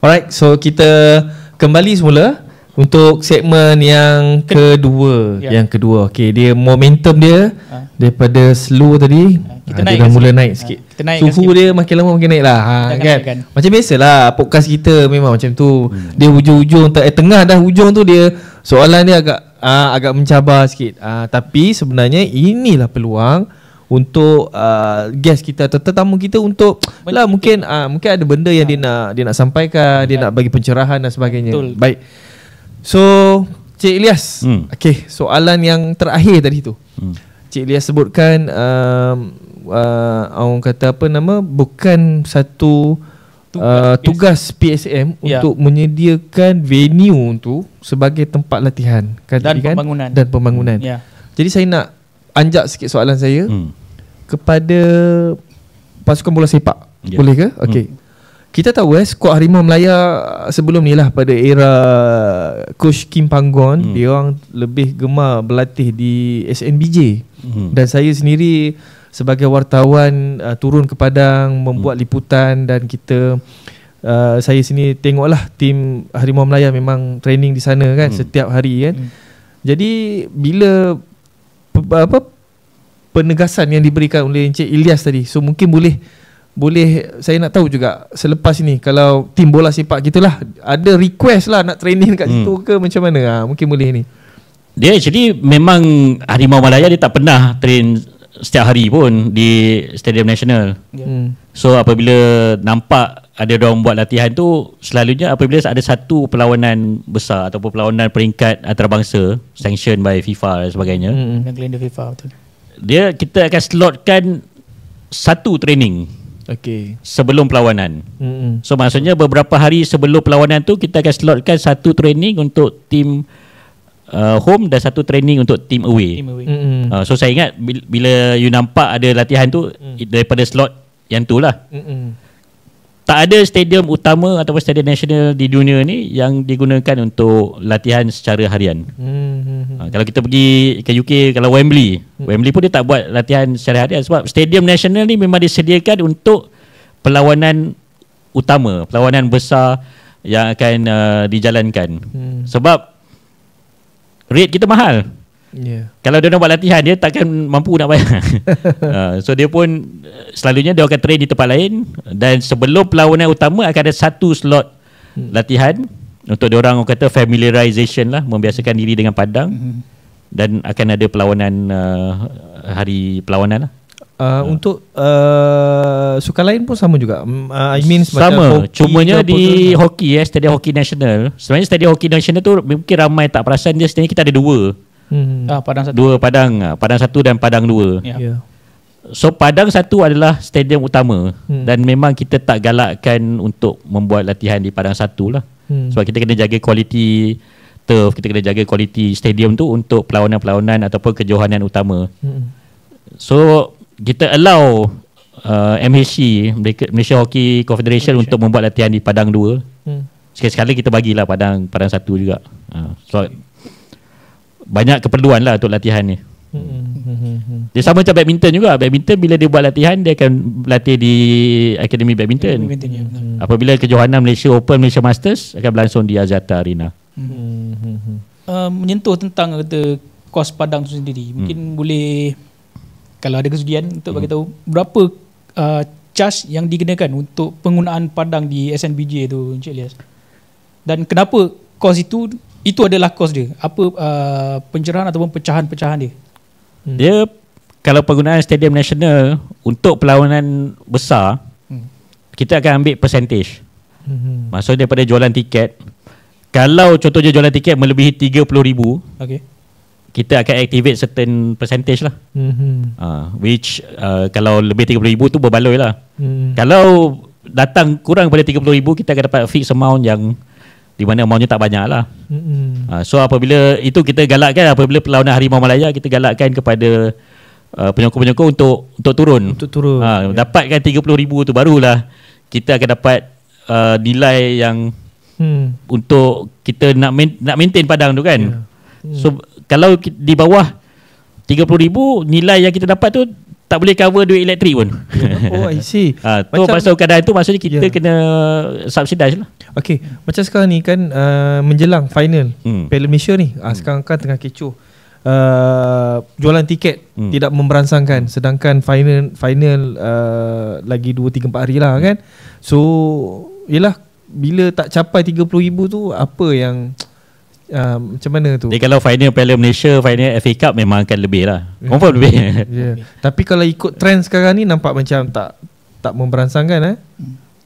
Alright, so kita kembali semula untuk segmen yang kedua. Yang kedua, okay, dia momentum dia daripada slow tadi, kita dia dah mula naik sikit. Suhu dia makin lama makin naik lah, kan? Macam biasalah podcast kita memang macam tu. Dia hujung-hujung, tengah dah hujung tu dia soalan dia agak mencabar sikit. Tapi sebenarnya inilah peluang untuk guest kita, tetamu kita untuk lah mungkin ada benda yang dia nak sampaikan, dia nak bagi pencerahan dan sebagainya. Betul. Baik. So Cik Ilyas, okey, soalan yang terakhir tadi tu. Cik Ilyas sebutkan orang kata apa nama, bukan satu tugas PSM untuk menyediakan venue tu sebagai tempat latihan dan pembangunan. Jadi saya nak anjak sikit soalan saya kepada pasukan bola sepak. Boleh ke? Okey. Kita tahu skuad Harimau Melaya sebelum ni lah, pada era Coach Kim Panggon, dia orang lebih gemar berlatih di SNBJ. Dan saya sendiri sebagai wartawan turun ke Padang membuat liputan, dan kita saya sendiri tengoklah tim Harimau Melaya memang training di sana kan, setiap hari kan. Jadi bila penegasan yang diberikan oleh Encik Ilyas tadi, so mungkin boleh saya nak tahu juga selepas ini, kalau tim bola sepak kita lah ada request lah nak training kat situ ke macam mana, mungkin boleh ni. Dia actually memang Harimau Malaya dia tak pernah train setiap hari pun di Stadium Nasional. So apabila nampak ada orang buat latihan tu, selalunya apabila ada satu perlawanan besar ataupun perlawanan peringkat antarabangsa sanctioned by FIFA dan sebagainya, dan kalender FIFA, betul, kita akan slotkan satu training sebelum perlawanan. So maksudnya beberapa hari sebelum perlawanan tu kita akan slotkan satu training untuk tim home dan satu training untuk tim away. So saya ingat bila you nampak ada latihan tu daripada slot yang tu lah. Tak ada stadium utama ataupun stadium nasional di dunia ni yang digunakan untuk latihan secara harian. Kalau kita pergi ke UK, kalau Wembley pun dia tak buat latihan secara harian, sebab stadium nasional ni memang disediakan untuk perlawanan utama, perlawanan besar yang akan dijalankan. Sebab rate kita mahal. Kalau dia nak buat latihan, dia takkan mampu nak bayar. So dia pun selalunya dia akan train di tempat lain, dan sebelum perlawanan utama akan ada satu slot latihan untuk dia orang kata familiarization lah, membiasakan diri dengan padang, dan akan ada perlawanan hari perlawanan lah. Untuk sukan lain pun sama juga. I mean sama, cumanya di hoki, Stadium Hoki Nasional. Sebenarnya Stadium Hoki Nasional tu mungkin ramai tak perasan, dia sebenarnya kita ada dua. Padang satu. Dua Padang, Padang satu dan Padang dua. So Padang satu adalah stadium utama, dan memang kita tak galakkan untuk membuat latihan di Padang satu lah. Sebab kita kena jaga kualiti turf, kita kena jaga kualiti stadium tu untuk perlawanan-perlawanan ataupun kejohanan utama. So kita allow MHC, Malaysia Hockey Confederation, untuk membuat latihan di Padang 2. Sekali-sekala kita bagilah Padang 1 juga. So banyak keperluan lah untuk latihan ni. Dia sama macam badminton juga. Badminton bila dia buat latihan, dia akan latih di Akademi Badminton. Apabila kejohanan Malaysia Open, Malaysia Masters akan berlangsung di Axiata Arena. Menyentuh tentang kata kos Padang tu sendiri, mungkin boleh, kalau ada kesudian, untuk bagi tahu berapa charge yang dikenakan untuk penggunaan padang di SNBJ tu, Encik Ilyas, dan kenapa kos itu adalah kos dia, apa pencerahan ataupun pecahan-pecahan dia. Dia kalau penggunaan Stadium Nasional untuk perlawanan besar, kita akan ambil percentage. Maksudnya daripada jualan tiket, kalau contohnya jualan tiket melebihi 30,000, kita akan activate certain percentage lah. Which kalau lebih 30,000 tu berbaloi lah. Kalau datang kurang daripada 30,000, kita akan dapat fix amount yang di mana amountnya tak banyak lah. So apabila itu kita galakkan, apabila perlawanan Harimau Malaya, kita galakkan kepada penyokong-penyokong untuk turun. Dapatkan 30,000 tu, barulah kita akan dapat nilai yang untuk kita nak maintain padang tu kan. So kalau di bawah 30,000, nilai yang kita dapat tu tak boleh cover duit elektrik pun. Oh, I see. Tu pasal keadaan tu maksudnya kita kena subsidize lah. Okay, macam sekarang ni kan menjelang final Piala Malaysia ni, sekarang kan tengah kecoh. Jualan tiket tidak memberansangkan, sedangkan final lagi 2-3-4 hari lah kan. So yelah, bila tak capai 30,000 tu, apa yang macam mana tu? Jadi kalau final Piala Malaysia, final FA Cup memang akan lebih lah. Confirm lebih. Tapi kalau ikut trend sekarang ni nampak macam tak memberansangkan.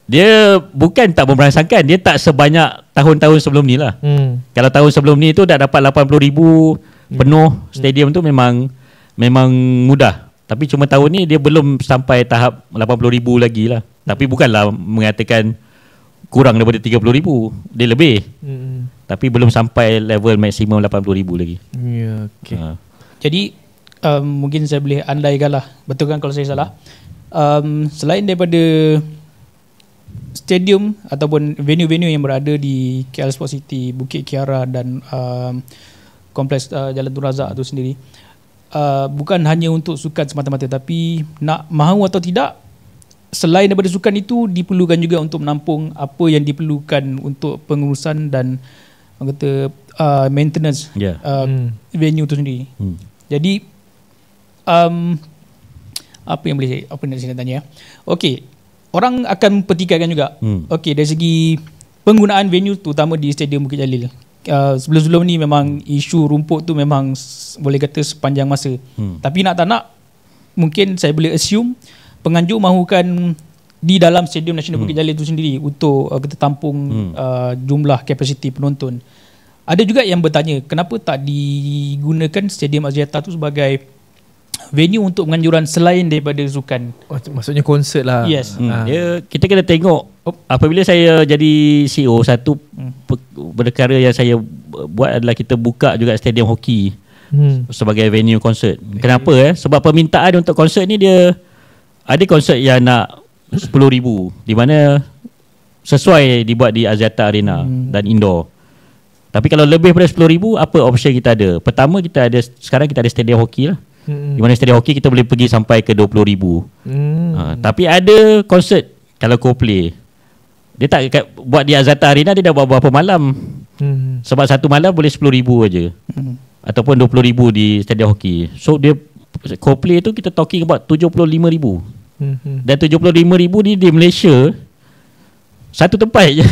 Dia bukan tak memberansangkan, dia tak sebanyak tahun-tahun sebelum ni lah. Kalau tahun sebelum ni tu dah dapat 80,000 penuh stadium tu memang mudah. Tapi cuma tahun ni dia belum sampai tahap 80,000 lagi lah. Tapi bukanlah mengatakan kurang daripada 30,000, dia lebih. Tapi belum sampai level maksimum 80,000 lagi. Okay. Jadi mungkin saya boleh andaikan lah, betul kan kalau saya salah. Selain daripada stadium ataupun venue-venue yang berada di KL Sports City, Bukit Kiara dan kompleks Jalan Tun Razak tu sendiri, bukan hanya untuk sukan semata-mata, tapi nak mahu atau tidak, selain daripada sukan itu diperlukan juga untuk menampung apa yang diperlukan untuk pengurusan dan maintenance venue tu sendiri. Jadi apa yang nak saya tanya? Okey, orang akan pertikaikan juga. Okey, dari segi penggunaan venue terutama di Stadium Bukit Jalil. Sebelum-sebelum ni memang isu rumput tu memang boleh kata sepanjang masa. Tapi nak tak nak, mungkin saya boleh assume penganjur mahukan di dalam Stadium Nasional Bukit Jalil itu sendiri untuk kita tampung jumlah kapasiti penonton. Ada juga yang bertanya kenapa tak digunakan Stadium Axiata tu sebagai venue untuk penganjuran selain daripada sukan. Maksudnya konsert lah. Yes. Kita kena tengok apabila saya jadi CEO, satu perkara yang saya buat adalah kita buka juga stadium hoki sebagai venue konsert. Kenapa? Sebab permintaan untuk konsert ni, dia ada konsert yang nak 10,000 di mana sesuai dibuat di Axiata Arena dan indoor. Tapi kalau lebih daripada 10,000, apa option kita ada? Pertama, sekarang kita ada stadium hoki lah. Di mana stadium hoki kita boleh pergi sampai ke 20,000. Tapi ada konsert kalau Coldplay, dia tak buat di Axiata Arena, dia dah buat berapa malam. Sebab satu malam boleh 10,000 aja. Ataupun 20,000 di stadium hoki. So dia Coldplay tu kita talking about 75,000. Dan 75,000 ni di Malaysia satu tempat je.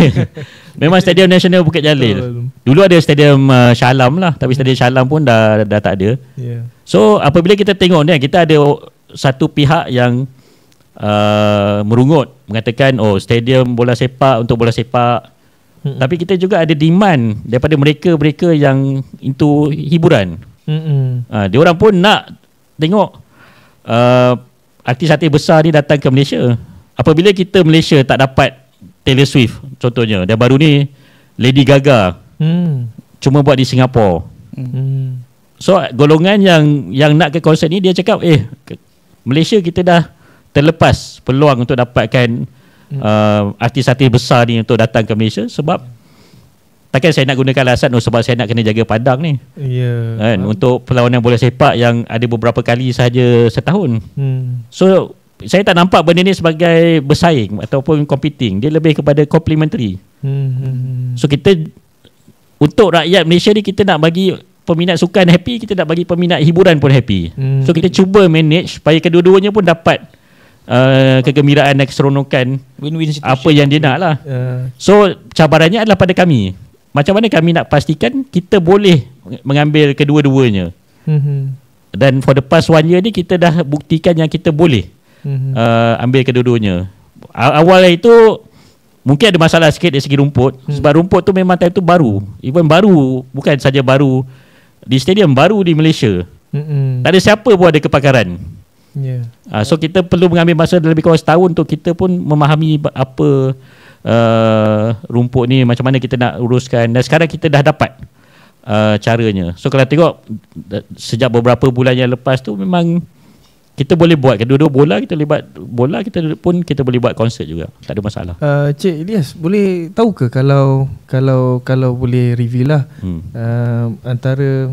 Memang Stadium Nasional Bukit Jalil. Dulu ada Stadium Shah Alam lah, tapi Stadium Shah Alam pun dah tak ada. So apabila kita tengok ni, kita ada satu pihak yang merungut mengatakan stadium bola sepak untuk bola sepak. Tapi kita juga ada demand daripada mereka yang into hiburan. Dia orang pun nak tengok artis-artis besar ni datang ke Malaysia. Apabila kita Malaysia tak dapat Taylor Swift contohnya, dan baru ni Lady Gaga cuma buat di Singapura. So golongan yang nak ke konsert ni, dia cakap Malaysia kita dah terlepas peluang untuk dapatkan artis-artis besar ni untuk datang ke Malaysia. Sebab takkan saya nak gunakan alasan sebab saya nak kena jaga padang ni. Kan? Untuk perlawanan bola sepak yang ada beberapa kali sahaja setahun. So saya tak nampak benda ni sebagai bersaing ataupun competing. Dia lebih kepada complementary. So kita, untuk rakyat Malaysia ni, kita nak bagi peminat sukan happy, kita nak bagi peminat hiburan pun happy. So kita cuba manage supaya kedua-duanya pun dapat kegembiraan dan keseronokan apa yang dia nak lah. So cabarannya adalah pada kami. Macam mana kami nak pastikan kita boleh mengambil kedua-duanya. Dan for the past 1 year ni, kita dah buktikan yang kita boleh ambil kedua-duanya. Awal itu mungkin ada masalah sikit dari segi rumput. Sebab rumput tu memang time tu baru. Even baru, bukan saja baru di stadium, baru di Malaysia. Tak ada siapa pun ada kepakaran. So kita perlu mengambil masa lebih kurang setahun untuk kita pun memahami apa rumput ni, macam mana kita nak uruskan. Dan sekarang kita dah dapat caranya. So kalau tengok sejak beberapa bulan yang lepas tu, memang kita boleh buat kedua-dua bola, kita boleh buat bola, kita boleh buat konsert juga. Tak ada masalah. Cik Ilyas, boleh tahu ke kalau boleh review lah antara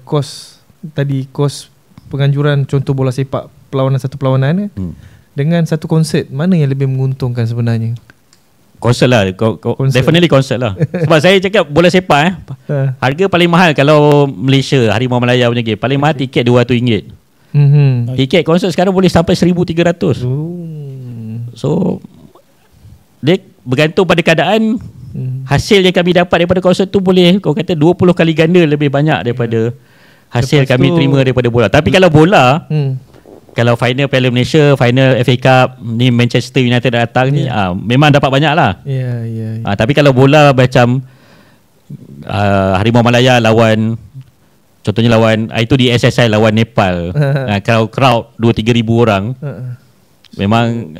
kos penganjuran contoh bola sepak satu perlawanan dengan satu konsert, mana yang lebih menguntungkan sebenarnya? Konsert lah, definitely konsert lah. Sebab saya cakap bola sepak harga paling mahal kalau Malaysia, Harimau Malaya punya game, paling mahal tiket RM200. Tiket konsert sekarang boleh sampai RM1,300. So dia bergantung pada keadaan. Hasil yang kami dapat daripada konsert tu boleh kau kata 20 kali ganda lebih banyak daripada hasil lepas kami terima daripada bola. Tapi kalau bola, kalau final Piala Malaysia, final FA Cup ni, Manchester United datang ni, memang dapat banyak lah. Tapi kalau bola macam Harimau Malaya lawan, contohnya lawan itu di SSI lawan Nepal, kalau crowd 2-3 ribu orang, memang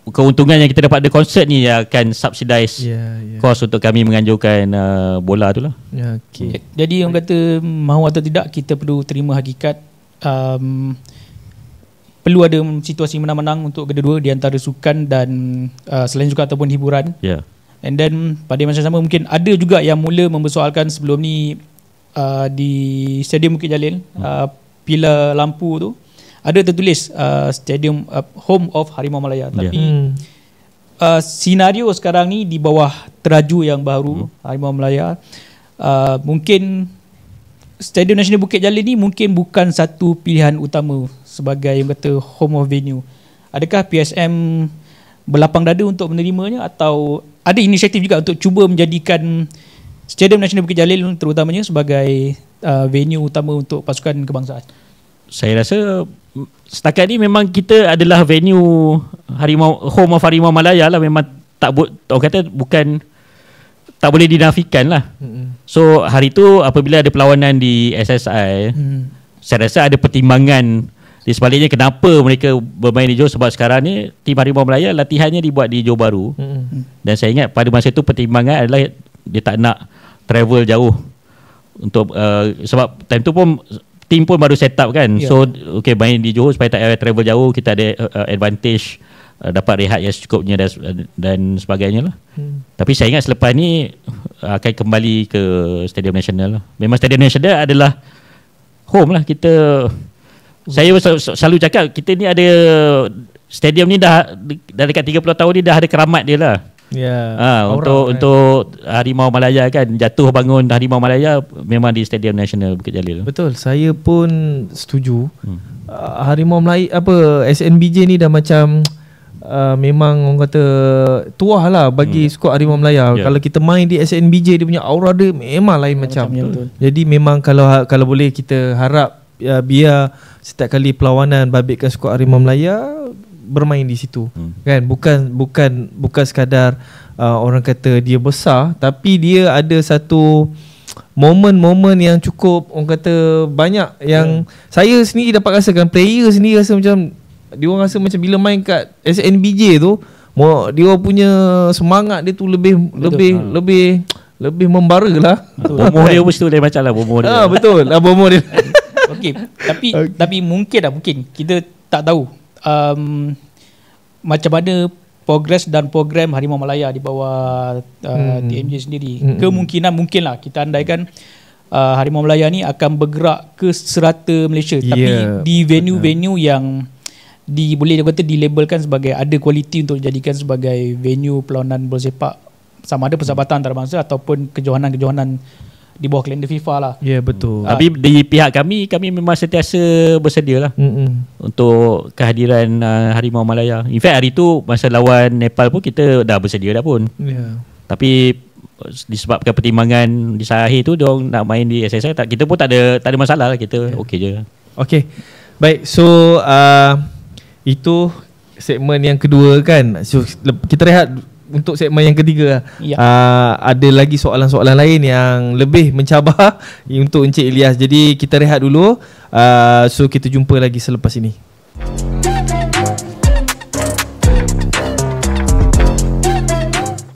keuntungan yang kita dapat dari konsert ni akan subsidize kos untuk kami menganjurkan bola tu lah. Jadi orang kata mahu atau tidak, kita perlu terima hakikat perlu ada situasi menang-menang untuk kedua-dua di antara sukan dan selain sukan ataupun hiburan. And then pada masa sama mungkin ada juga yang mula mempersoalkan sebelum ni di Stadium Bukit Jalil, pilar lampu tu ada tertulis Stadium Home of Harimau Malaya. Tapi senario sekarang ni di bawah teraju yang baru Harimau Malaya, mungkin Stadium Nasional Bukit Jalil ni mungkin bukan satu pilihan utama sebagai yang kata home of venue. Adakah PSM berlapang dada untuk menerimanya, atau ada inisiatif juga untuk cuba menjadikan Stadium Nasional Bukit Jalil terutamanya sebagai venue utama untuk pasukan kebangsaan? Saya rasa setakat ni memang kita adalah venue home of Harimau Malaya lah. Memang orang kata bukan, tak boleh dinafikan lah. So hari tu apabila ada perlawanan di SSI, saya rasa ada pertimbangan di sebaliknya kenapa mereka bermain di Johor. Sebab sekarang ni tim Harimau Malaya latihannya dibuat di Johor Bahru, dan saya ingat pada masa itu pertimbangan adalah dia tak nak travel jauh untuk sebab time tu pun tim pun baru set up kan. So main di Johor supaya tak travel jauh, kita ada advantage, dapat rehat yang secukupnya dan sebagainya lah. Tapi saya ingat selepas ni akan kembali ke Stadium Nasional lah. Memang Stadium Nasional adalah home lah kita. Saya selalu cakap kita ni ada stadium ni dah dekat 30 tahun ni dah ada keramat dia lah. Untuk Harimau Malaya kan, jatuh bangun Harimau Malaya memang di Stadium Nasional Bukit Jalil. Betul, saya pun setuju. Harimau Malaya SNBJ ni dah macam memang orang kata tuah lah bagi skuad Harimau Malaya. Kalau kita main di SNBJ, dia punya aura dia memang lain macam. Jadi memang kalau boleh kita harap biar setiap kali perlawanan babitkan skuad Harimau Malaya bermain di situ, kan? Bukan sekadar orang kata dia besar, tapi dia ada satu momen-momen yang cukup orang kata banyak yang saya sendiri dapat rasakan. Player sendiri rasa macam dia orang rasa macam bila main kat SNBJ tu, dia orang punya semangat dia tu lebih membara lah. Bomoh dia mesti lain macam lah bomoh dia. Betul lah bomoh dia. Tapi mungkin kita tak tahu macam mana progres dan program Harimau Malaya di bawah TMJ sendiri. Mungkinlah kita andaikan Harimau Malaya ni akan bergerak ke serata Malaysia, tapi di venue-venue yang boleh kata dilabelkan sebagai ada kualiti untuk dijadikan sebagai venue perlawanan bola sepak, sama ada persahabatan antarabangsa ataupun kejohanan-kejohanan di bawah kalender FIFA lah. Betul. Tapi di pihak kami memang sentiasa bersedia lah untuk kehadiran Harimau Malaya. In fact hari tu masa lawan Nepal pun kita dah bersedia dah pun. Tapi disebabkan pertimbangan di akhir tu diorang nak main di SSI, kita pun tak ada masalah lah, kita okey je. Okey. Baik, so itu segmen yang kedua kan. So kita rehat untuk segmen yang ketiga. Ada lagi soalan-soalan lain yang lebih mencabar untuk Encik Ilyas. Jadi kita rehat dulu. So kita jumpa lagi selepas ini.